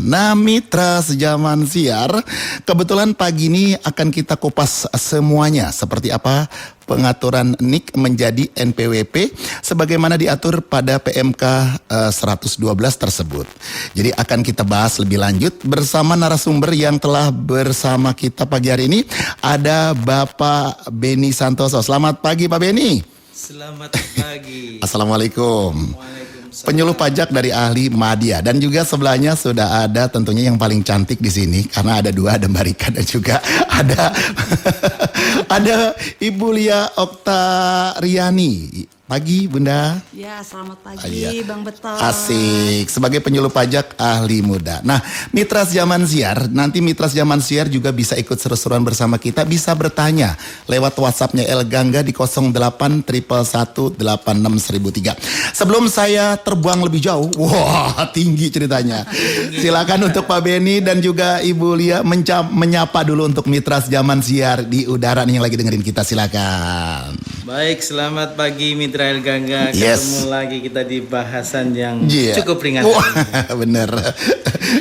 Nah, mitra sejaman siar, kebetulan pagi ini akan kita kupas semuanya. Seperti apa pengaturan NIK menjadi NPWP sebagaimana diatur pada PMK 112 tersebut. Jadi akan kita bahas lebih lanjut bersama narasumber yang telah bersama kita pagi hari ini. Ada Bapak Beni Santoso. Selamat pagi Pak Beni. Selamat pagi. Assalamualaikum. Penyuluh pajak dari ahli Madya, dan juga sebelahnya sudah ada tentunya yang paling cantik di sini karena ada dua, ada Mbak Rika dan juga ada ada Ibu Lia Oktariani. Pagi Bunda. Ya, selamat pagi Bang Beto. Asik, sebagai penyuluh pajak ahli muda. Nah, mitra zaman siar, nanti mitra zaman siar juga bisa ikut seru-seruan bersama kita, bisa bertanya lewat WhatsApp-nya El Gangga di 0811186003. Sebelum saya terbuang lebih jauh, wah tinggi ceritanya. Silakan untuk Pak Beni dan juga Ibu Lia menyapa dulu untuk mitra zaman siar di udara nih yang lagi dengerin kita, silakan. Baik, selamat pagi Mitra El Gangga. Ketemu lagi kita di bahasan yang cukup ringan. Bener.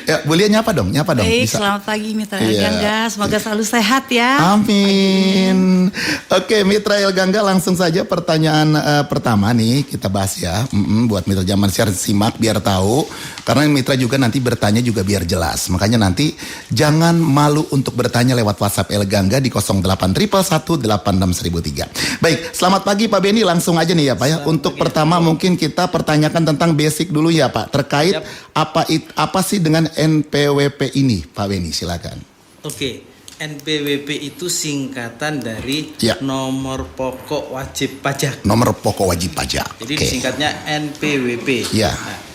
Ya, Bu Lia nyapa dong. Baik, bisa. Selamat pagi Mitra El Gangga. Semoga selalu sehat ya. Amin. Oke, Mitra El Gangga, langsung saja pertanyaan pertama nih kita bahas ya. Buat Mitra Zaman Siar simak biar tahu. Karena Mitra juga nanti bertanya juga biar jelas. Makanya nanti jangan malu untuk bertanya lewat WhatsApp El Gangga di 0811186003. Baik, selamat pagi Pak Beni, langsung aja nih ya Pak ya. Untuk pertama mungkin kita pertanyakan tentang basic dulu ya Pak. Terkait apa sih dengan NPWP ini Pak Beni, silakan. Oke, NPWP itu singkatan dari nomor pokok wajib pajak. Nomor pokok wajib pajak. Jadi disingkatnya NPWP. Ya. Nah,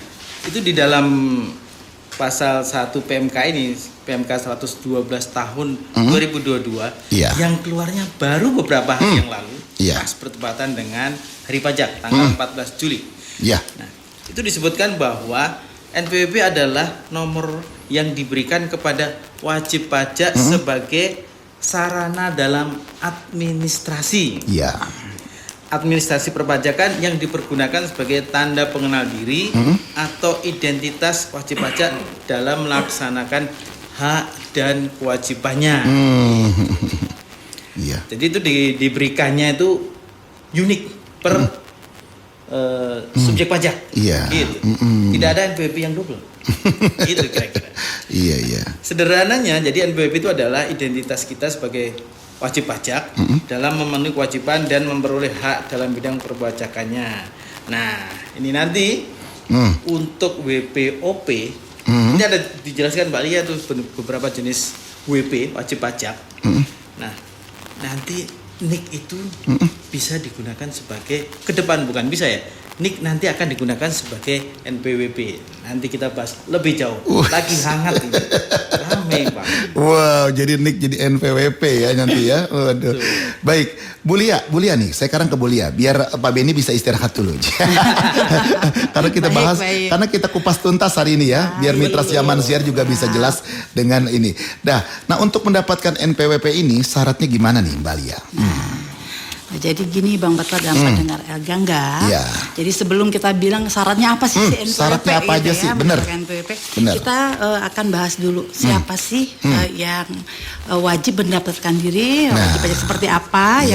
itu di dalam pasal 1 PMK ini, PMK 112 tahun 2022 yang keluarnya baru beberapa hari yang lalu, pas bertepatan dengan hari pajak tanggal 14 Juli. Nah, itu disebutkan bahwa NPWP adalah nomor yang diberikan kepada wajib pajak sebagai sarana dalam administrasi. Administrasi perpajakan yang dipergunakan sebagai tanda pengenal diri atau identitas wajib pajak dalam melaksanakan hak dan kewajibannya. Jadi itu diberikannya itu unik per subjek pajak. Gitu. Tidak ada NPWP yang double. Gitu kira-kira. Sederhananya, jadi NPWP itu adalah identitas kita sebagai wajib pajak dalam memenuhi kewajiban dan memperoleh hak dalam bidang perpajakannya. Nah, ini nanti untuk WPOP ini ada dijelaskan Mbak Lia tuh beberapa jenis WP wajib pajak. Nah, nanti NIK itu bisa digunakan sebagai ke depan, bukan bisa ya. NIK nanti akan digunakan sebagai NPWP. Nanti kita bahas lebih jauh. Lagi hangat ini. Rame Pak. Wow, jadi NIK jadi NPWP ya nanti ya. Waduh. Baik, Bu Lia nih. Saya sekarang ke Bu Lia biar Pak Beni bisa istirahat dulu. Karena kita bahas, karena kita kupas tuntas hari ini ya, biar mitra zaman siar juga bisa jelas dengan ini. Nah, untuk mendapatkan NPWP ini syaratnya gimana nih Mbak Lia? Jadi gini Bang Beto dan pendengar El Gangga. Jadi sebelum kita bilang syaratnya apa sih NPWP, syaratnya apa aja sih? Benar. Kita akan bahas dulu siapa sih yang wajib mendaftarkan diri, wajib pajak seperti apa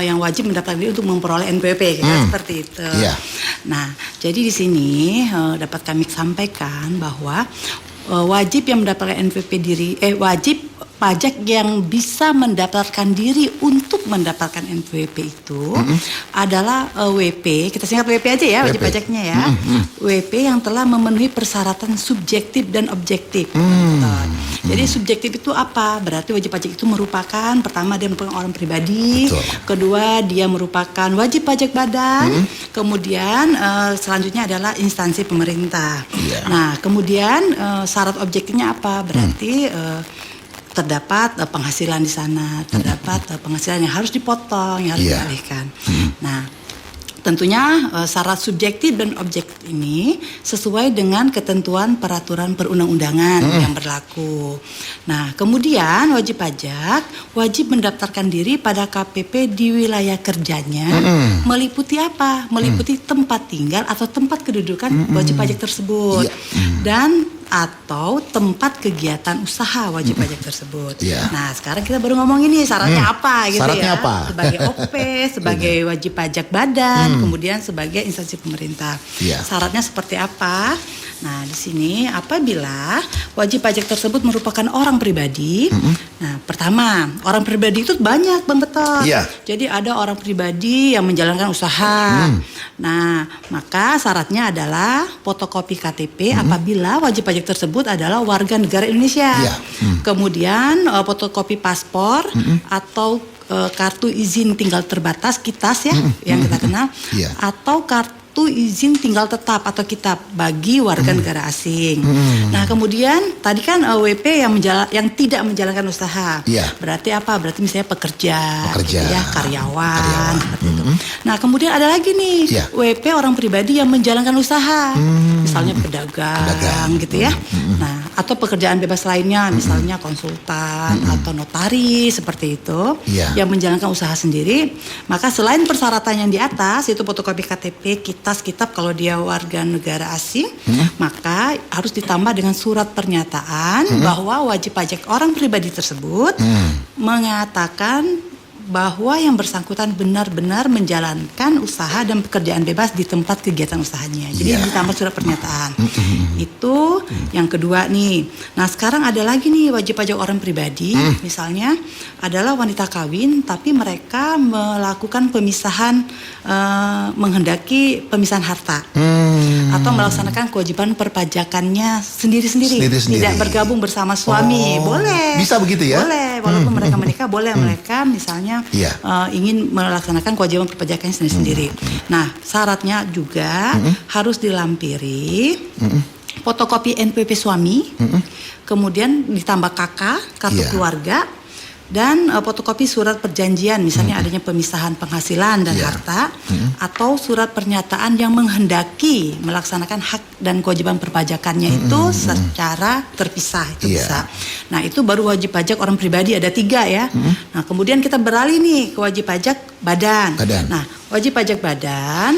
yang wajib mendaftarkan diri untuk memperoleh NPWP, seperti itu. Nah, jadi di sini dapat kami sampaikan bahwa wajib yang mendapatkan NPWP diri, wajib pajak yang bisa mendaftarkan diri untuk mendapatkan NPWP itu adalah WP, kita singkat WP aja ya, wajib pajaknya ya. WP yang telah memenuhi persyaratan subjektif dan objektif. Jadi subjektif itu apa? Berarti wajib pajak itu merupakan, pertama dia merupakan orang pribadi, kedua dia merupakan wajib pajak badan, kemudian selanjutnya adalah instansi pemerintah. Nah, kemudian syarat objektifnya apa? Berarti terdapat penghasilan di sana, terdapat penghasilan yang harus dipotong, yang harus dialihkan. Nah, tentunya syarat subjektif dan objektif ini sesuai dengan ketentuan peraturan perundang-undangan yang berlaku. Nah, kemudian wajib pajak wajib mendaftarkan diri pada KPP di wilayah kerjanya, meliputi apa? Meliputi tempat tinggal atau tempat kedudukan wajib pajak tersebut. Dan atau tempat kegiatan usaha wajib pajak tersebut. Yeah. Nah, sekarang kita baru ngomong ini syaratnya apa gitu syaratnya ya. apa? Sebagai OP, sebagai wajib pajak badan, kemudian sebagai instansi pemerintah. Yeah. Syaratnya seperti apa? Nah, di sini apabila wajib pajak tersebut merupakan orang pribadi. Nah, pertama, orang pribadi itu banyak, Bang Betot. Yeah. Jadi ada orang pribadi yang menjalankan usaha. Nah, maka syaratnya adalah fotokopi KTP apabila wajib pajak tersebut adalah warga negara Indonesia. Yeah. Kemudian fotokopi paspor atau kartu izin tinggal terbatas KITAS ya, yang kita kenal, Yeah. atau kartu izin tinggal tetap atau kitab bagi warga negara asing. Nah, kemudian tadi kan WP yang tidak menjalankan usaha. Yeah. Berarti apa? Berarti misalnya pekerja. Gitu ya, karyawan. Seperti itu. Nah, kemudian ada lagi nih WP orang pribadi yang menjalankan usaha. Misalnya pedagang gitu ya. Nah, atau pekerjaan bebas lainnya, misalnya konsultan atau notaris seperti itu, yang menjalankan usaha sendiri. Maka selain persyaratan yang di atas, itu fotokopi KTP, kitab kalau dia warga negara asing, maka harus ditambah dengan surat pernyataan bahwa wajib pajak orang pribadi tersebut mengatakan bahwa yang bersangkutan benar-benar menjalankan usaha dan pekerjaan bebas di tempat kegiatan usahanya. Jadi ditambah surat pernyataan. Itu yang kedua nih. Nah, sekarang ada lagi nih wajib pajak orang pribadi. Misalnya adalah wanita kawin tapi mereka melakukan pemisahan, menghendaki pemisahan harta. Atau melaksanakan kewajiban perpajakannya sendiri-sendiri. Tidak bergabung bersama suami. Boleh. Bisa begitu ya? Boleh. Walaupun mereka menikah, boleh mereka misalnya ingin melaksanakan kewajiban perpajakannya sendiri-sendiri. Nah, syaratnya juga harus dilampiri fotokopi NPWP suami, kemudian ditambah KK, kartu keluarga, dan fotokopi surat perjanjian, misalnya adanya pemisahan penghasilan dan harta, atau surat pernyataan yang menghendaki melaksanakan hak dan kewajiban perpajakannya itu secara terpisah, itu bisa. Nah, itu baru wajib pajak orang pribadi, ada 3 ya. Nah, kemudian kita beralih nih ke wajib pajak badan. Nah, wajib pajak badan.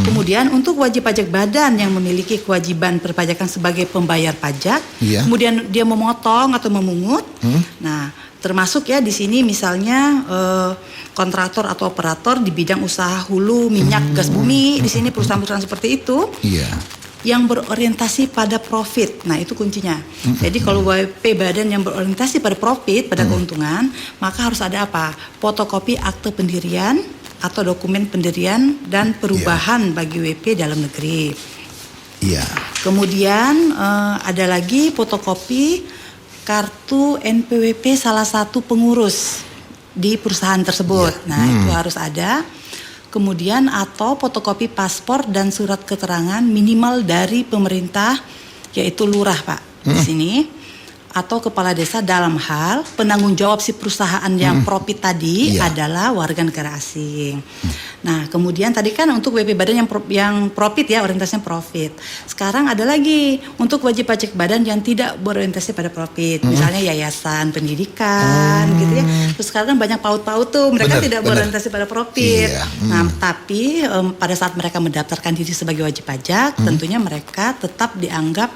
Kemudian untuk wajib pajak badan yang memiliki kewajiban perpajakan sebagai pembayar pajak, kemudian dia memotong atau memungut. Nah, termasuk ya di sini misalnya kontraktor atau operator di bidang usaha hulu minyak gas bumi, di sini perusahaan-perusahaan seperti itu. Yang berorientasi pada profit. Nah, itu kuncinya. Jadi kalau WP badan yang berorientasi pada profit, pada keuntungan, maka harus ada apa? Fotokopi akte pendirian atau dokumen pendirian dan perubahan bagi WP dalam negeri. Kemudian ada lagi fotokopi kartu NPWP salah satu pengurus di perusahaan tersebut. Nah, itu harus ada. Kemudian atau fotokopi paspor dan surat keterangan minimal dari pemerintah, yaitu lurah, Pak, di sini, atau kepala desa dalam hal penanggung jawab si perusahaan yang profit tadi adalah warga negara asing. Nah, kemudian tadi kan untuk WP badan yang profit ya, orientasinya profit. Sekarang ada lagi untuk wajib pajak badan yang tidak berorientasi pada profit. Misalnya yayasan pendidikan gitu ya. Terus sekarang banyak PAUD-PAUD tuh, mereka tidak berorientasi pada profit. Nah, tapi pada saat mereka mendaftarkan diri sebagai wajib pajak, tentunya mereka tetap dianggap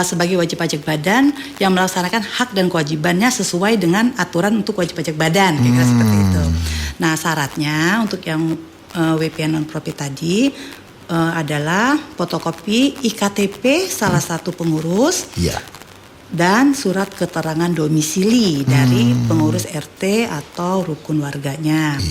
sebagai wajib pajak badan yang melaksanakan hak dan kewajibannya sesuai dengan aturan untuk wajib pajak badan, kira-kira seperti itu. Nah, syaratnya untuk yang WP non profit tadi adalah fotokopi IKTP salah satu pengurus dan surat keterangan domisili dari pengurus RT atau rukun warganya.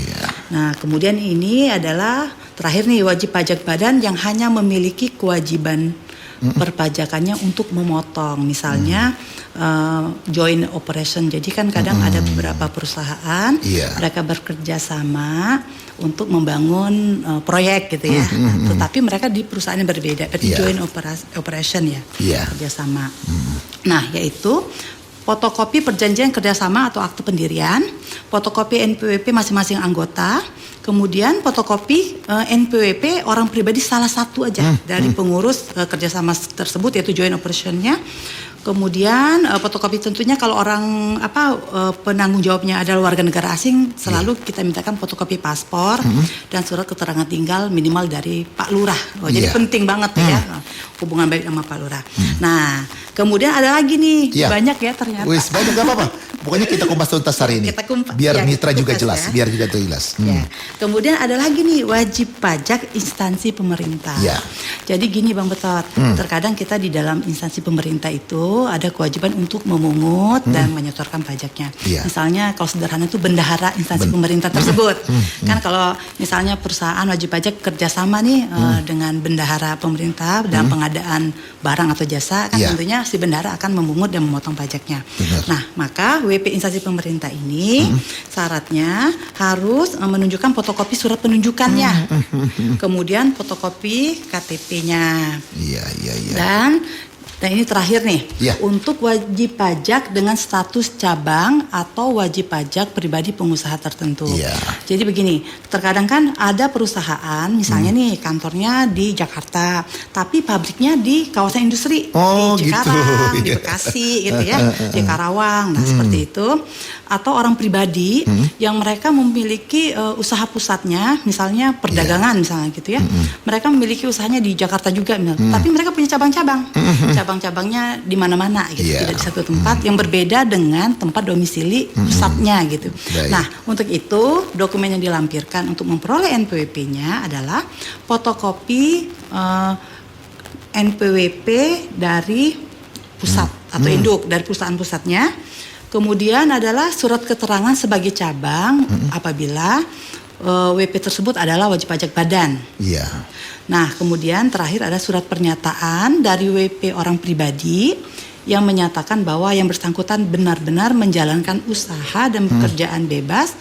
Nah, kemudian ini adalah terakhir nih wajib pajak badan yang hanya memiliki kewajiban perpajakannya untuk memotong, misalnya joint operation. Jadi kan kadang ada beberapa perusahaan mereka bekerja sama untuk membangun proyek gitu ya. Tetapi mereka di perusahaan yang berbeda, berarti joint operation ya, kerjasama. Nah, yaitu fotokopi perjanjian kerjasama atau akte pendirian, fotokopi NPWP masing-masing anggota, kemudian fotokopi NPWP orang pribadi salah satu aja dari pengurus kerjasama tersebut, yaitu joint operationnya. Kemudian fotokopi tentunya kalau orang penanggung jawabnya adalah warga negara asing, selalu kita mintakan fotokopi paspor dan surat keterangan tinggal minimal dari Pak Lurah. Jadi penting banget ya hubungan baik sama Pak Lurah. Nah, kemudian ada lagi nih, banyak ya ternyata. Wis, banyak, gak apa-apa. Pokoknya kita kumpas tuntas hari ini. Biar mitra juga jelas, biar juga jelas. Ya. Kemudian ada lagi nih, wajib pajak instansi pemerintah. Jadi gini Bang Betot, terkadang kita di dalam instansi pemerintah itu ada kewajiban untuk memungut dan menyetorkan pajaknya. Misalnya kalau sederhana itu bendahara instansi pemerintah tersebut. Kan kalau misalnya perusahaan wajib pajak kerjasama nih dengan bendahara pemerintah dalam pengadaan barang atau jasa, kan tentunya si bendahara akan memungut dan memotong pajaknya. Nah, maka WP instansi pemerintah ini syaratnya harus menunjukkan fotokopi surat penunjukannya. Kemudian fotokopi KTP-nya. Dan ini terakhir nih, untuk wajib pajak dengan status cabang atau wajib pajak pribadi pengusaha tertentu. Jadi begini, terkadang kan ada perusahaan, misalnya nih kantornya di Jakarta, tapi pabriknya di kawasan industri, di Cikarang, di Bekasi gitu ya, di Karawang, nah seperti itu. Atau orang pribadi yang mereka memiliki usaha pusatnya, misalnya perdagangan misalnya gitu ya, mereka memiliki usahanya di Jakarta juga, tapi mereka punya cabang-cabang. Cabang-cabangnya di mana-mana gitu, tidak di satu tempat, yang berbeda dengan tempat domisili pusatnya gitu. Nah, untuk itu dokumen yang dilampirkan untuk memperoleh NPWP-nya adalah fotokopi NPWP dari pusat atau induk dari perusahaan pusatnya. Kemudian adalah surat keterangan sebagai cabang apabila WP tersebut adalah wajib pajak badan. Nah, kemudian terakhir ada surat pernyataan dari WP orang pribadi yang menyatakan bahwa yang bersangkutan benar-benar menjalankan usaha dan pekerjaan bebas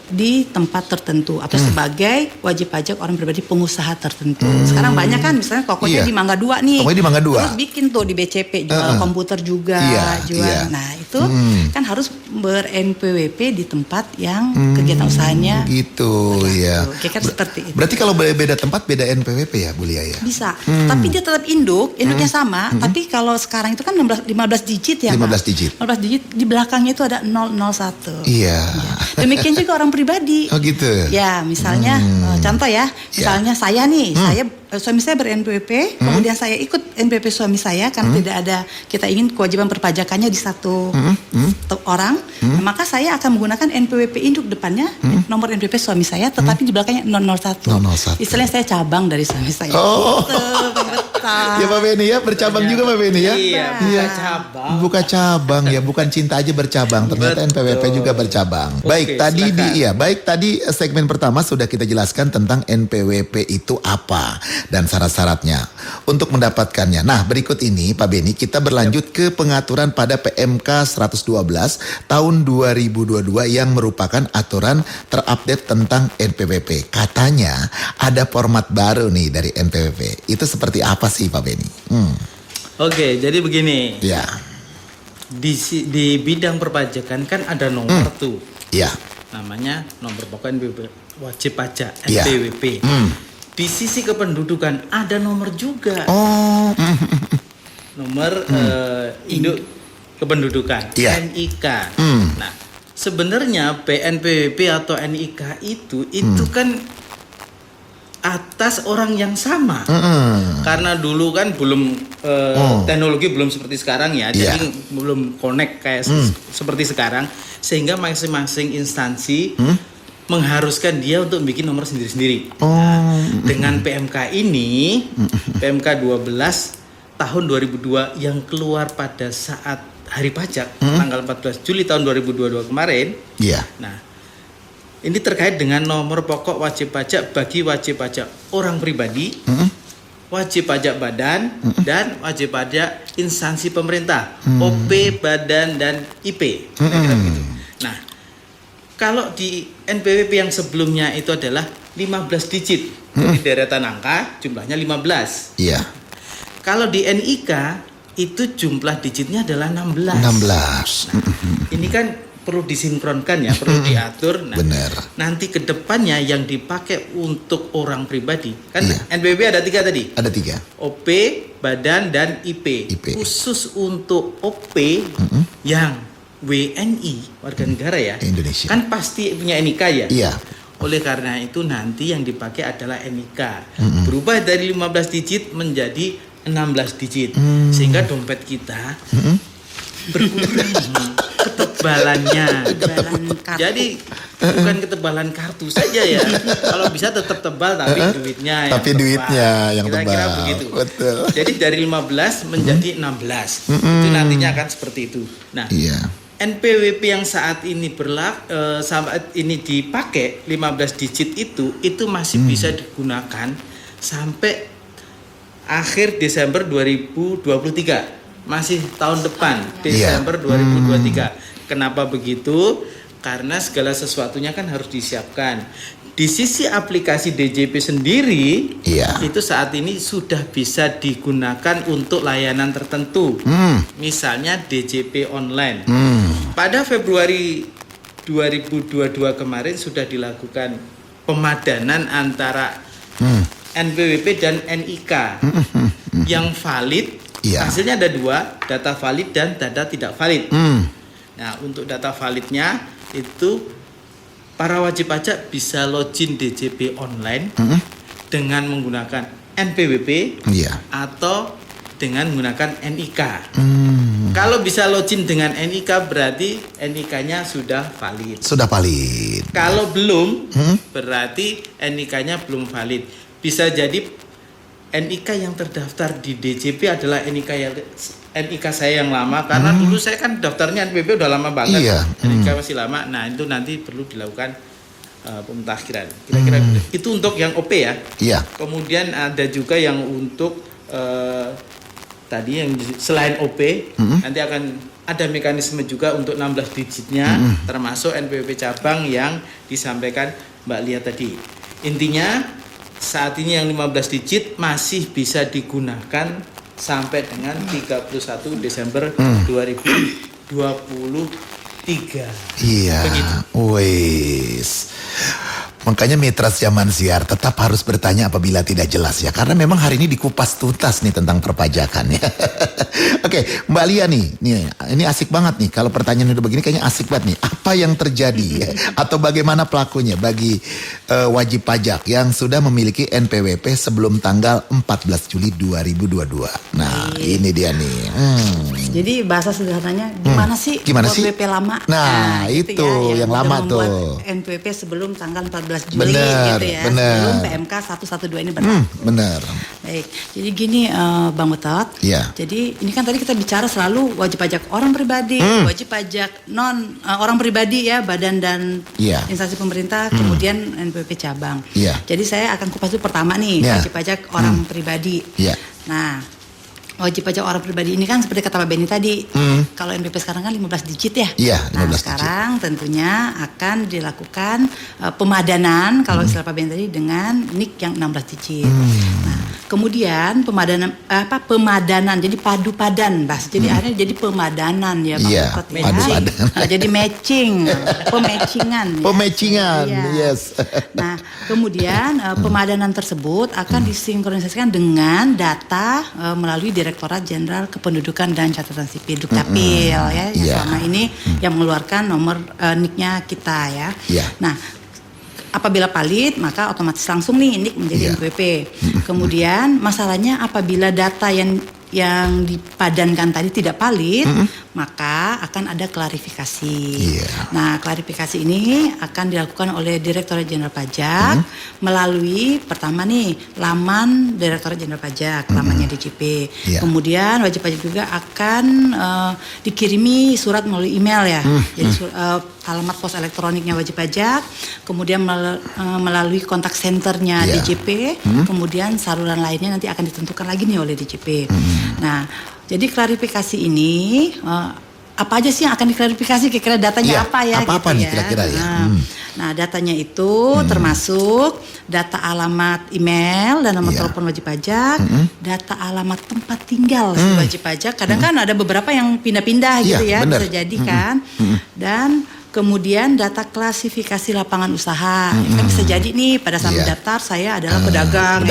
di tempat tertentu atau sebagai wajib pajak orang pribadi pengusaha tertentu. Sekarang banyak kan misalnya tokonya di Mangga 2 nih. Tokonya di Mangga 2. Terus bikin tuh di BCP jual komputer juga, jual. Nah, itu kan harus ber-NPWP di tempat yang kegiatan usahanya. Gitu ya. Kira-kira seperti itu. Berarti kalau beda tempat beda NPWP ya, Bu Lia ya? Bisa. Tapi dia tetap induknya sama, tapi kalau sekarang itu kan 15 digit ya. 15 digit. 15 digit di belakangnya itu ada 001. Iya. Demikian juga orang pribadi. Oh gitu. Ya, misalnya contoh ya, misalnya saya nih, suami saya ber-NPWP, kemudian saya ikut NPWP suami saya karena tidak ada, kita ingin kewajiban perpajakannya di satu orang, maka saya akan menggunakan NPWP induk depannya nomor NPWP suami saya, tetapi di belakangnya 001. Istilahnya saya cabang dari suami saya. Oh. Gitu, Ya Pak Beni ya, bercabang juga Pak Beni ya. Iya, cabang. Buka cabang ya, bukan cinta aja bercabang. Ternyata NPWP juga bercabang. Baik, tadi segmen pertama sudah kita jelaskan tentang NPWP itu apa dan syarat-syaratnya untuk mendapatkannya. Nah, berikut ini Pak Beni kita berlanjut ke pengaturan pada PMK 112 tahun 2022 yang merupakan aturan terupdate tentang NPWP. Katanya ada format baru nih dari NPWP. Itu seperti apa sih Pak Beni? Oke, jadi begini. Ya. Di bidang perpajakan kan ada nomor tuh. Ya. Namanya nomor pokok NPWP, wajib pajak NPWP. Di sisi kependudukan ada nomor juga. Nomor induk kependudukan, NIK. Nah, sebenarnya PNPWP atau NIK itu kan atas orang yang sama. Karena dulu kan belum teknologi belum seperti sekarang ya, jadi belum connect kayak seperti sekarang, sehingga masing-masing instansi mengharuskan dia untuk bikin nomor sendiri-sendiri. Nah, dengan PMK ini, PMK 12 tahun 2002 yang keluar pada saat hari pajak tanggal 14 Juli tahun 2022 kemarin. Nah, ini terkait dengan nomor pokok wajib pajak bagi wajib pajak orang pribadi, wajib pajak badan, dan wajib pajak instansi pemerintah, OP, badan, dan IP. Nah, kalau di NPWP yang sebelumnya itu adalah 15 digit, jadi deretan angka jumlahnya 15. Kalau di NIK itu jumlah digitnya adalah 16. Nah, ini kan perlu disinkronkan ya, perlu diatur. Nah, benar. nanti ke depannya yang dipakai untuk orang pribadi kan NPWP ada 3 tadi. Ada 3. OP, badan dan IP. Khusus untuk OP yang WNI warga negara ya, Indonesia. Kan pasti punya NIK ya. Iya. Oleh karena itu nanti yang dipakai adalah NIK. Berubah dari 15 digit menjadi 16 digit. Sehingga dompet kita berkurang ketebalannya. Jadi bukan ketebalan kartu saja ya. Kalau bisa tetap tebal tapi duitnya yang tebal. Duitnya yang tebal. Kira-kira begitu. Betul. Jadi dari 15 menjadi 16. Itu nantinya akan seperti itu. Nah, NPWP yang saat ini saat ini dipakai 15 digit itu masih bisa digunakan sampai akhir Desember 2023. Masih tahun depan, Desember 2023. Kenapa begitu? Karena segala sesuatunya kan harus disiapkan. Di sisi aplikasi DJP sendiri, itu saat ini sudah bisa digunakan untuk layanan tertentu. Misalnya DJP online. Pada Februari 2022 kemarin sudah dilakukan pemadanan antara NPWP dan NIK. Yang valid, hasilnya ada 2, data valid dan data tidak valid. Nah, untuk data validnya itu para wajib pajak bisa login DJP online dengan menggunakan NPWP atau dengan menggunakan NIK. Kalau bisa login dengan NIK berarti NIK-nya sudah valid. Sudah valid. Kalau belum berarti NIK-nya belum valid. Bisa jadi NIK yang terdaftar di DJP adalah NIK saya yang lama karena dulu saya kan daftarnya NPWP udah lama banget. NIK masih lama. Nah, itu nanti perlu dilakukan pemutakhiran. Kira-kira itu untuk yang OP ya. Kemudian ada juga yang untuk tadi yang selain OP nanti akan ada mekanisme juga untuk 16 digitnya termasuk NPWP cabang yang disampaikan Mbak Lia tadi. Intinya saat ini yang 15 digit masih bisa digunakan sampai dengan 31 Desember 2023. Iya. Wes. Makanya mitra Zaman Siar tetap harus bertanya apabila tidak jelas ya. Karena memang hari ini dikupas tuntas nih tentang perpajakan ya. Oke, Mbak Lia nih ini asik banget nih. Kalau pertanyaan udah begini kayaknya asik banget nih. Apa yang terjadi atau bagaimana pelakunya bagi wajib pajak yang sudah memiliki NPWP sebelum tanggal 14 Juli 2022. Nah, ini dia nih. Jadi bahasa sederhananya gimana sih NPWP lama? Nah, itu ya, yang lama tuh. NPWP sebelum tanggal 14 Juli gitu ya. Sebelum PMK 112 ini berlaku. Benar. Baik. Jadi gini Bang Betot. Jadi ini kan tadi kita bicara selalu wajib pajak orang pribadi, wajib pajak non orang pribadi ya, badan dan instansi pemerintah, kemudian NPWP cabang. Jadi saya akan kupas dulu pertama nih, wajib pajak orang pribadi. Nah, wajib pajak orang pribadi ini kan seperti kata Pak Benny tadi, kalau NPWP sekarang kan 15 digit ya. Nah, sekarang tentunya akan dilakukan pemadanan kalau istilah Pak Benny tadi dengan NIK yang 16 digit. Nah, kemudian pemadanan jadi padu padan, Bas. Jadi akhirnya jadi pemadanan ya, Pak. Jadi matching, pematchingan. Pematchingan, yes. Nah, kemudian pemadanan tersebut akan disinkronisasikan dengan data melalui Direktorat Jenderal Kependudukan dan Catatan Sipil Dukcapil ya, yang selama ini yang mengeluarkan nomor NIK-nya kita ya. Nah, apabila valid maka otomatis langsung nih NIK menjadi NPWP. Kemudian masalahnya apabila data yang dipadankan tadi tidak valid, maka akan ada klarifikasi. Nah, klarifikasi ini akan dilakukan oleh Direktorat Jenderal Pajak melalui pertama nih laman Direktorat Jenderal Pajak, lamannya DJP. Kemudian wajib pajak juga akan dikirimi surat melalui email ya. Jadi alamat pos elektroniknya wajib pajak, kemudian melalui kontak senternya DJP, kemudian saluran lainnya nanti akan ditentukan lagi nih oleh DJP. Nah, jadi klarifikasi ini apa aja sih yang akan diklarifikasi, kira-kira datanya apa ya? Apa gitu nih kira-kira ya? Nah, datanya itu termasuk data alamat email dan nomor telepon wajib pajak, data alamat tempat tinggal si wajib pajak. Kadang kan ada beberapa yang pindah-pindah gitu ya, bener. bisa jadi kan. Dan kemudian data klasifikasi lapangan usaha. Kan bisa jadi nih pada saat mendaftar saya adalah pedagang.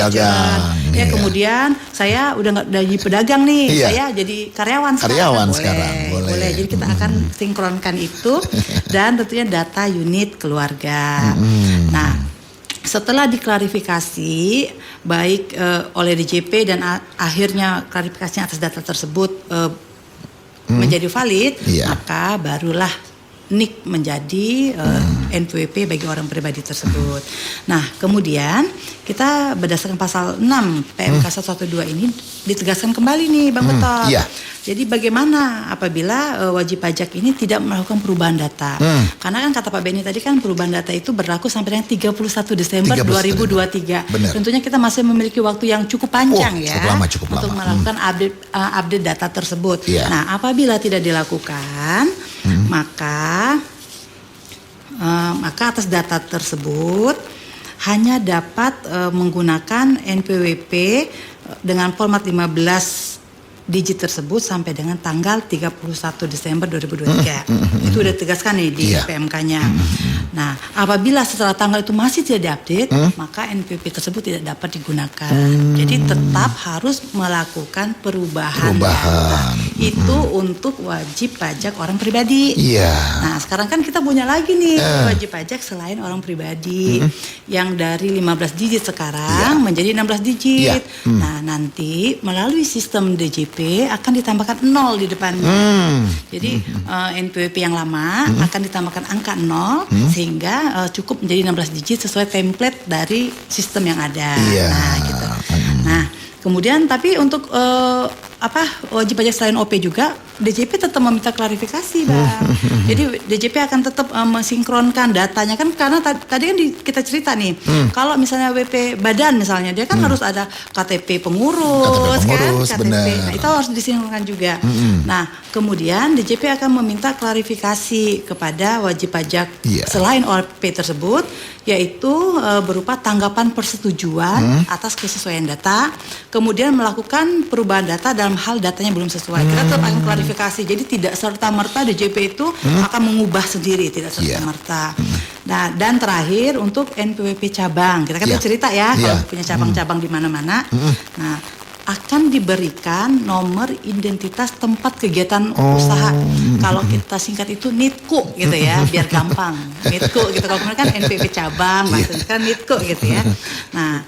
Ya kemudian saya udah nggak jadi pedagang nih, saya jadi karyawan sekarang. Boleh. Jadi kita akan sinkronkan itu dan tentunya data unit keluarga. Nah, setelah diklarifikasi baik oleh DJP dan akhirnya klarifikasinya atas data tersebut menjadi valid, maka barulah NIK menjadi NPWP bagi orang pribadi tersebut. Nah, kemudian kita berdasarkan pasal 6 PMK 112 ini ditegaskan kembali nih Bang Betot. Jadi bagaimana apabila wajib pajak ini tidak melakukan perubahan data? Karena kan kata Pak Benny tadi kan perubahan data itu berlaku sampai dengan 31 Desember 2023. Benar. Tentunya kita masih memiliki waktu yang cukup panjang cukup lama. untuk melakukan update data tersebut. Nah, apabila tidak dilakukan, maka atas data tersebut hanya dapat menggunakan NPWP dengan format 15 digit tersebut sampai dengan tanggal 31 Desember 2023. Itu udah ditegaskan nih di PMK-nya. Nah, apabila setelah tanggal itu masih tidak diupdate, maka NPWP tersebut tidak dapat digunakan. Jadi tetap harus melakukan perubahan. Itu untuk wajib pajak orang pribadi. Nah, sekarang kan kita punya lagi nih wajib pajak selain orang pribadi yang dari 15 digit sekarang menjadi 16 digit. Nah, nanti melalui sistem DJP akan ditambahkan 0 di depannya. Jadi NPWP yang lama akan ditambahkan angka 0 sehingga cukup menjadi 16 digit sesuai template dari sistem yang ada. Nah, gitu. Nah, kemudian tapi untuk wajib pajak selain OP juga DJP tetap meminta klarifikasi, Bang. Jadi DJP akan tetap mensinkronkan datanya kan, karena tadi kan kita cerita nih, kalau misalnya WP badan misalnya dia kan harus ada KTP pengurus kan, KTP. Nah, itu harus disinkronkan juga. Nah, kemudian DJP akan meminta klarifikasi kepada wajib pajak selain OP tersebut, yaitu berupa tanggapan persetujuan atas kesesuaian data, kemudian melakukan perubahan data dalam hal datanya belum sesuai. Kita tetap akan klarifikasi. Jadi tidak serta-merta DJP itu akan mengubah sendiri, tidak serta-merta. Nah, dan terakhir untuk NPWP cabang. Kita kan cerita ya kalau punya cabang-cabang di mana-mana. Nah, akan diberikan nomor identitas tempat kegiatan usaha. Kalau kita singkat itu NITKU gitu ya, biar gampang. NITKU gitu. Kalau kemudian kan NPWP cabang, maksudnya kan NITKU gitu ya. Nah,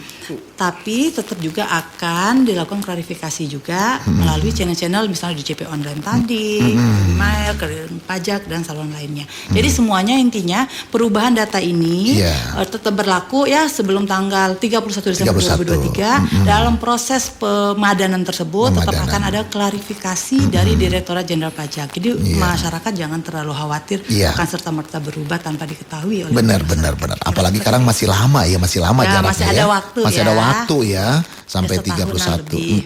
tapi tetap juga akan dilakukan klarifikasi juga melalui channel-channel misalnya di DJP online tadi, email, pajak dan salon lainnya. Jadi semuanya intinya perubahan data ini tetap berlaku ya sebelum tanggal 31 Desember 2023. Dalam proses pemadanan tersebut tetap akan ada klarifikasi dari Direktorat Jenderal Pajak. Jadi masyarakat jangan terlalu khawatir akan serta-merta berubah tanpa diketahui oleh benar. Apalagi sekarang masih lama jaraknya. Masih ada waktu masih ada waktu ya sampai 31.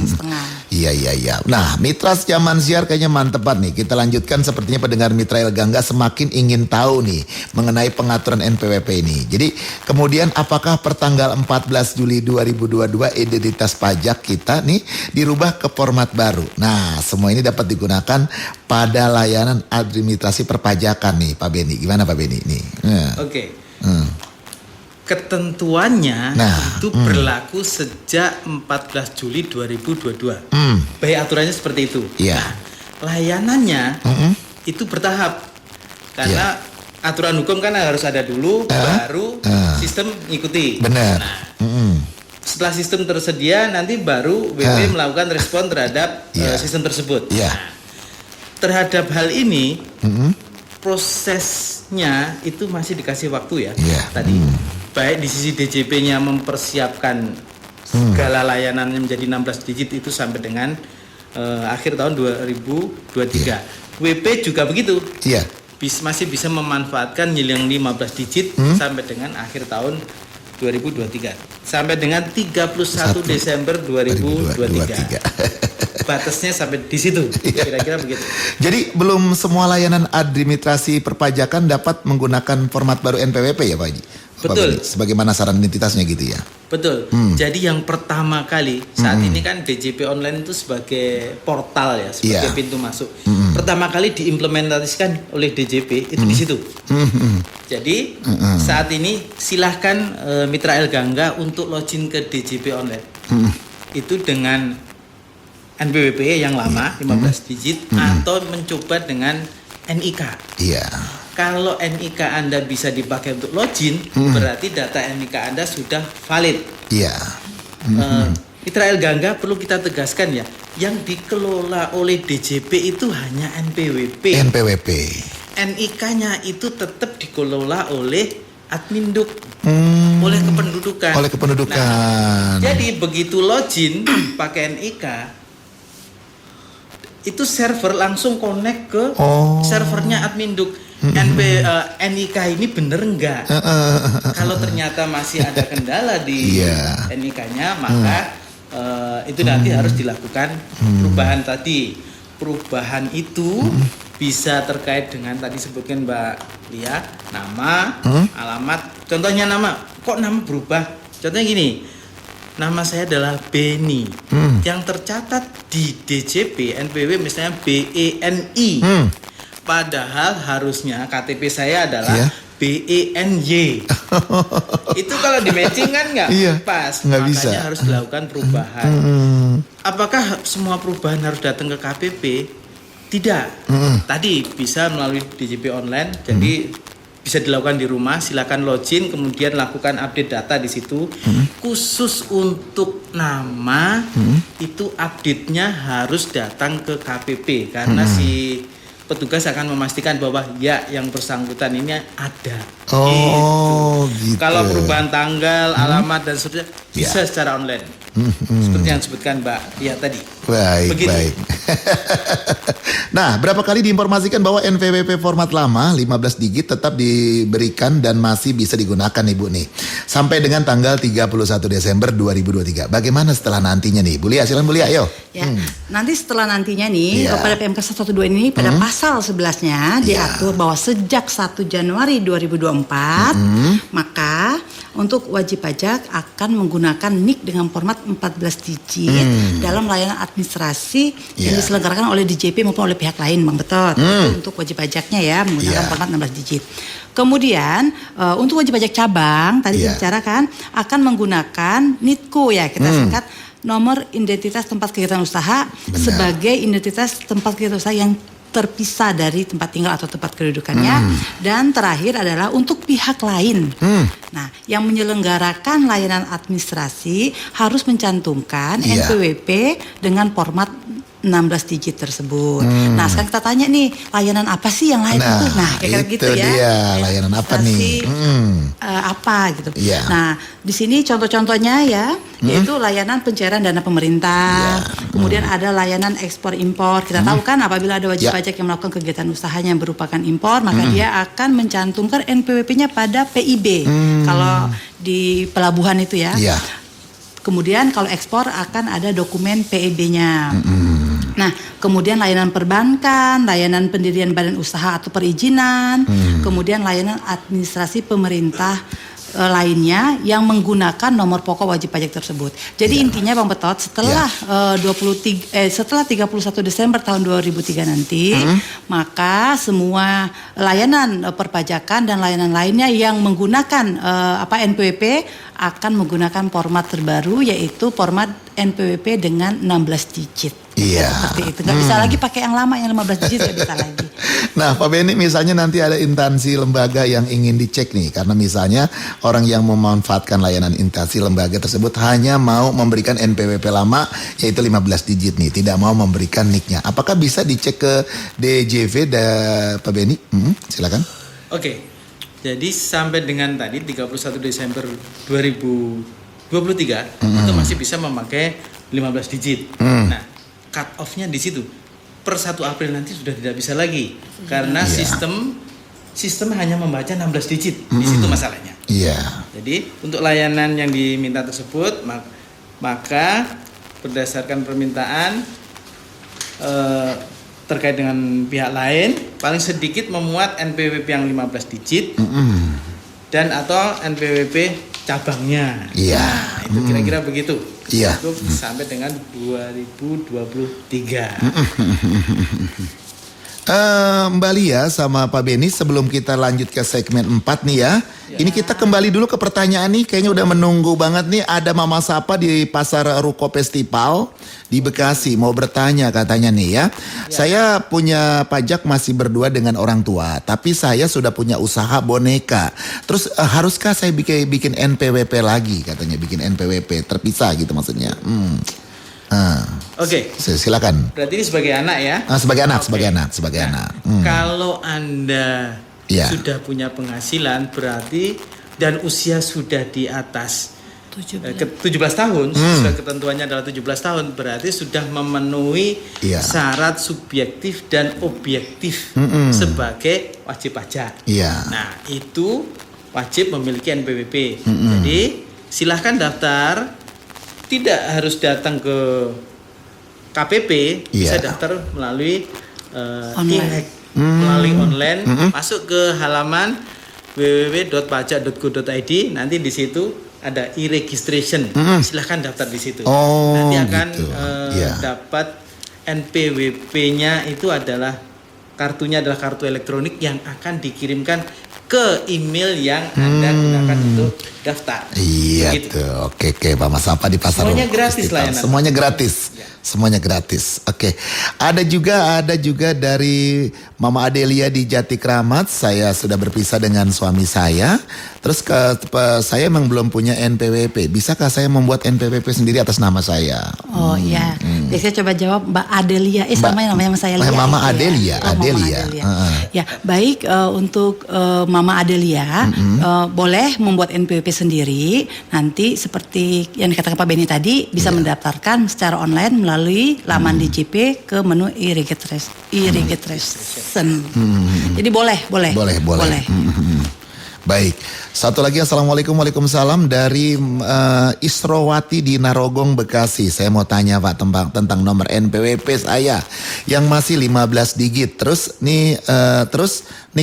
Setengah. Iya. Nah, Mitra Zaman Siar kayaknya mantep banget nih. Kita lanjutkan, sepertinya pendengar Mitra Elgangga semakin ingin tahu nih mengenai pengaturan NPWP ini. Jadi kemudian apakah pertanggal 14 Juli 2022 identitas pajak kita nih dirubah ke format baru. Nah, semua ini dapat digunakan pada layanan administrasi perpajakan nih Pak Benny. Gimana Pak Benny nih? Oke. Ketentuannya itu berlaku sejak 14 Juli 2022. Baik, aturannya seperti itu. Nah, layanannya itu bertahap. Karena aturan hukum kan harus ada dulu, baru sistem ngikuti. Benar. Nah, setelah sistem tersedia, nanti baru WP melakukan respon terhadap sistem tersebut. Nah, terhadap hal ini, prosesnya itu masih dikasih waktu ya. Tadi baik di sisi DJP-nya mempersiapkan segala layanannya menjadi 16 digit itu sampai dengan akhir tahun 2023. WP juga begitu. Masih bisa memanfaatkan yang 15 digit sampai dengan akhir tahun 2023. Sampai dengan 31 Desember 2023. batasnya sampai di situ. Kira-kira begitu. Jadi belum semua layanan administrasi perpajakan dapat menggunakan format baru NPWP ya Pak Haji? Betul. Sebagaimana saran identitasnya gitu ya. Betul. Jadi yang pertama kali saat ini kan DJP online itu sebagai portal ya, sebagai pintu masuk. Pertama kali diimplementasikan oleh DJP itu di situ. Jadi saat ini silahkan Mitra El Gangga untuk login ke DJP online. Itu dengan NPWP yang lama 15 digit atau mencoba dengan NIK. Iya. Kalau NIK Anda bisa dipakai untuk login, berarti data NIK Anda sudah valid. Iya. Mitra El Gangga perlu kita tegaskan ya, yang dikelola oleh DJP itu hanya NPWP. NPWP. NIK-nya itu tetap dikelola oleh Adminduk, oleh kependudukan. Oleh kependudukan. Nah, jadi begitu login pakai NIK, itu server langsung connect ke servernya Adminduk. NIK ini bener enggak? Kalau ternyata masih ada kendala di NIK-nya, maka itu nanti harus dilakukan perubahan tadi. Perubahan itu bisa terkait dengan tadi sebutkan Mbak Lia, nama, alamat. Contohnya nama, kok nama berubah? Contohnya gini, nama saya adalah Beni, yang tercatat di DJP NPWP misalnya BENI. Padahal harusnya KTP saya adalah BENY. Itu kalau di matching kan nggak pas. Nggak Makanya bisa. harus dilakukan perubahan. Apakah semua perubahan harus datang ke KPP? Tidak. Tadi bisa melalui DJP online. Jadi bisa dilakukan di rumah. Silakan login, kemudian lakukan update data di situ. Khusus untuk nama itu update-nya harus datang ke KPP karena si petugas akan memastikan bahwa yang bersangkutan ini ada. Gitu. Kalau perubahan tanggal, alamat dan seterusnya bisa secara online. Seperti yang disebutkan Mbak Lia tadi. Baik. Nah, berapa kali diinformasikan bahwa NPWP format lama 15 digit tetap diberikan dan masih bisa digunakan nih Bu nih. Sampai dengan tanggal 31 Desember 2023. Bagaimana setelah nantinya nih? Bu Lia, silakan Bu Lia, ayo. Ya, nanti setelah nantinya nih pada PMK 112 ini pada pasal 11-nya diatur bahwa sejak 1 Januari 2024 maka untuk wajib pajak akan menggunakan NIK dengan format 14 digit dalam layanan administrasi yang diselenggarakan oleh DJP maupun oleh pihak lain, Bang Betot. Untuk wajib pajaknya ya menggunakan format 16 digit. Kemudian untuk wajib pajak cabang tadi dibicarakan akan menggunakan NITKU ya, kita singkat nomor identitas tempat kegiatan usaha sebagai identitas tempat kegiatan usaha yang terpisah dari tempat tinggal atau tempat kedudukannya. Dan terakhir adalah untuk pihak lain. Nah, yang menyelenggarakan layanan administrasi harus mencantumkan NPWP dengan format 16 digit tersebut. Nah, sekarang kita tanya nih, layanan apa sih yang lain itu? Nah, kayak gitu ya. Dia, layanan apa nih? Apa gitu. Nah, di sini contoh-contohnya yaitu layanan pencairan dana pemerintah. Kemudian ada layanan ekspor impor. Kita tahu kan apabila ada wajib pajak yang melakukan kegiatan usahanya yang berupakan impor, maka dia akan mencantumkan NPWP-nya pada PIB. Kalau di pelabuhan itu ya. Kemudian kalau ekspor akan ada dokumen PEB-nya. Nah, kemudian layanan perbankan, layanan pendirian badan usaha atau perizinan, kemudian layanan administrasi pemerintah lainnya yang menggunakan nomor pokok wajib pajak tersebut. Jadi intinya Bang Betot, setelah setelah 31 Desember tahun 2003 nanti, maka semua layanan perpajakan dan layanan lainnya yang menggunakan NPWP akan menggunakan format terbaru, yaitu format NPWP dengan 16 digit. Seperti itu. Nggak bisa lagi pakai yang lama yang 15 digit, nggak bisa lagi. Nah, Pak Beni, misalnya nanti ada instansi lembaga yang ingin dicek nih, karena misalnya orang yang memanfaatkan layanan instansi lembaga tersebut hanya mau memberikan NPWP lama, yaitu 15 digit nih, tidak mau memberikan NIK-nya. Apakah bisa dicek ke DJV, Pak Beni? Silakan. Oke. Jadi sampai dengan tadi 31 Desember 2023 itu masih bisa memakai 15 digit. Nah, cut off-nya di situ. Per 1 April nanti sudah tidak bisa lagi karena sistem hanya membaca 16 digit. Di situ masalahnya. Jadi untuk layanan yang diminta tersebut maka berdasarkan permintaan terkait dengan pihak lain, paling sedikit memuat NPWP yang 15 digit dan atau NPWP cabangnya. Iya. Nah, itu kira-kira begitu. Iya. Cukup sampai dengan 2023. Mbak Lia sama Pak Beni, sebelum kita lanjut ke segmen 4 nih ya. Ini kita kembali dulu ke pertanyaan nih, kayaknya udah menunggu banget nih. Ada Mama Sapa di Pasar Ruko Festival di Bekasi mau bertanya katanya nih ya. Saya punya pajak masih berdua dengan orang tua, tapi saya sudah punya usaha boneka. Terus haruskah saya bikin NPWP lagi katanya, bikin NPWP terpisah gitu maksudnya. Oke. Silakan. Berarti ini sebagai anak ya? Sebagai anak. Kalau Anda sudah punya penghasilan berarti dan usia sudah di atas 17 tahun, sudah ketentuannya adalah 17 tahun, berarti sudah memenuhi syarat subjektif dan objektif sebagai wajib pajak. Nah, itu wajib memiliki NPWP. Jadi silahkan daftar. Tidak harus datang ke KPP, bisa daftar melalui melalui online, masuk ke halaman www.pajak.go.id, nanti di situ ada e-registration, silahkan daftar di situ. Nanti akan dapat NPWP-nya, itu adalah kartunya adalah kartu elektronik yang akan dikirimkan ke email yang Anda gunakan untuk daftar. Iya tuh. Oke, Mama Sapa di Pasar. Semuanya gratis lah ya. Semuanya gratis. Semuanya gratis. Oke. Ada juga dari Mama Adelia di Jati Kramat. Saya sudah berpisah dengan suami saya. Terus saya emang belum punya NPWP. Bisakah saya membuat NPWP sendiri atas nama saya? Oh iya. Jadi saya coba jawab Mbak Adelia. Namanya saya Lia. Mama Adelia. Adelia. Ya, baik, untuk Mama Adelia boleh membuat NPWP sendiri. Nanti seperti yang dikatakan Pak Beni tadi, bisa mendaftarkan secara online melalui laman DJP ke menu e-registration. Jadi boleh. Baik, satu lagi assalamualaikum, waalaikumsalam dari Isrowati di Narogong Bekasi. Saya mau tanya Pak tentang nomor NPWP saya yang masih 15 digit. Terus nih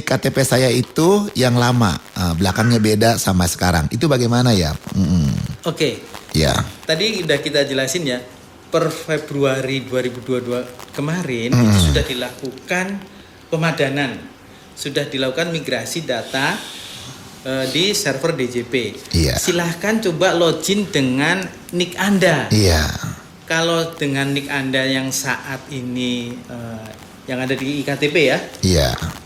KTP saya itu yang lama, belakangnya beda sama sekarang. Itu bagaimana ya? Oke. Ya. Tadi udah kita jelasin ya. Per Februari 2022 kemarin itu sudah dilakukan pemadanan, sudah dilakukan migrasi data di server DJP. Silahkan coba login dengan NIK Anda. Kalau dengan NIK Anda yang saat ini yang ada di iktp ya,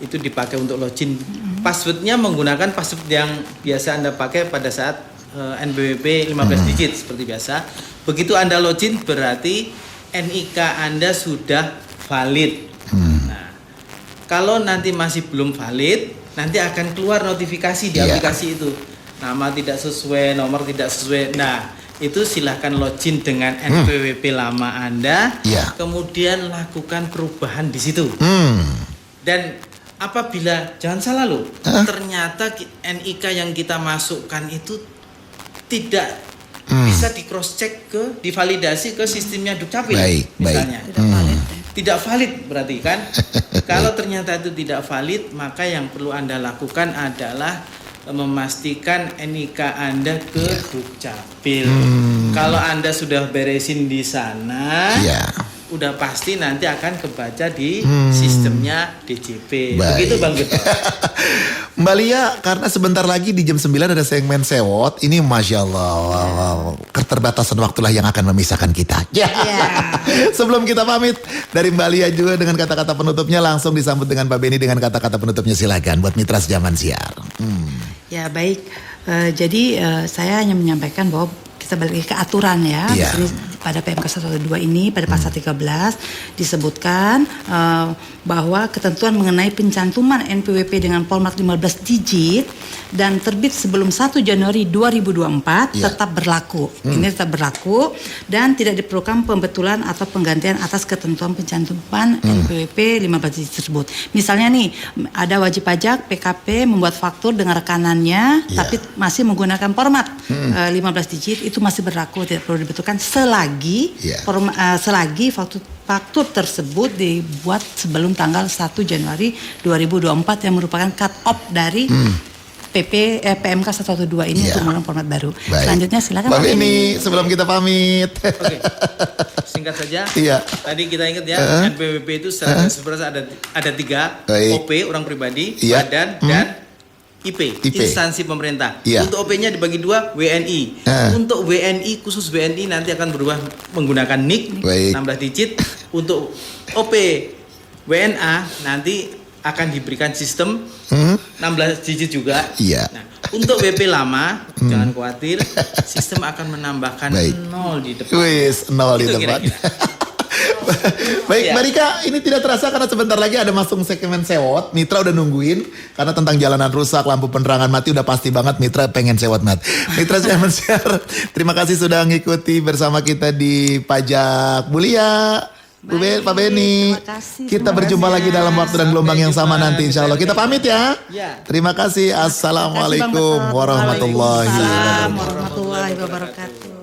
itu dipakai untuk login. Passwordnya menggunakan password yang biasa Anda pakai pada saat NPWP 15 digit seperti biasa. Begitu Anda login berarti NIK Anda sudah valid. Nah, kalau nanti masih belum valid, nanti akan keluar notifikasi di aplikasi itu. Nama tidak sesuai, nomor tidak sesuai. Nah, itu silahkan login dengan NPWP lama Anda. Kemudian lakukan perubahan di situ. Dan apabila, jangan salah loh, ternyata NIK yang kita masukkan itu tidak bisa di cross check divalidasi ke sistemnya Dukcapil misalnya. Tidak valid berarti kan. Kalau ternyata itu tidak valid, maka yang perlu Anda lakukan adalah memastikan NIK Anda ke Dukcapil. Kalau Anda sudah beresin di sana, udah pasti nanti akan kebaca di sistemnya DJP. Begitu Bang Gito. Mbak Lia, karena sebentar lagi di jam 9 ada segmen sewot. Ini Masya Allah, keterbatasan waktulah yang akan memisahkan kita. Sebelum kita pamit, dari Mbak Lia juga dengan kata-kata penutupnya, langsung disambut dengan Pak Beni dengan kata-kata penutupnya, silakan buat mitra Zaman Siar. Ya baik, jadi saya hanya menyampaikan bahwa kita balik ke aturan ya. Di sini pada PMK 112 ini pada pasal 13 disebutkan bahwa ketentuan mengenai pencantuman NPWP dengan format 15 digit dan terbit sebelum 1 Januari 2024 tetap berlaku. Ini tetap berlaku dan tidak diperlukan pembetulan atau penggantian atas ketentuan pencantuman NPWP 15 digit tersebut. Misalnya nih, ada wajib pajak PKP membuat faktur dengan rekanannya tapi masih menggunakan format 15 digit, itu masih berlaku, tidak perlu dibetulkan selagi selagi selagi faktur tersebut dibuat sebelum tanggal 1 Januari 2024 yang merupakan cut off dari PMK 112 ini untuk mengeluarkan format baru. Baik. Selanjutnya silakan Pak Beni, sebelum kita pamit. Oke. Singkat saja. Iya. Tadi kita ingat ya, NPWP itu secara ada 3, Baik. OP orang pribadi, Iya. badan dan IP, instansi pemerintah. Iya. Untuk OP-nya dibagi 2, WNI. Untuk WNI, khusus WNI nanti akan berubah menggunakan NIK Baik. 16 digit. Untuk OP WNA nanti akan diberikan sistem 16 digit juga. Iya. Nah, untuk WP lama jangan khawatir, sistem akan menambahkan 0 di depan. Wis, 0 di Itu depan. kira-kira. Baik, Ya. Mbak Rika, ini tidak terasa karena sebentar lagi ada masuk segmen sewot. Mitra udah nungguin karena tentang jalanan rusak, lampu penerangan mati udah pasti banget Mitra pengen sewot mat. Mitra Chairman Share, terima kasih sudah mengikuti bersama kita di Pajak Mulia. Pak Beni, terima kasih. kita Terima berjumpa kasih, lagi dalam waktu dan gelombang yang sama nanti insya Allah. Kita pamit ya. Ya. Terima kasih. Assalamualaikum warahmatullahi Waalaikumsalam wabarakatuh. warahmatullahi wabarakatuh.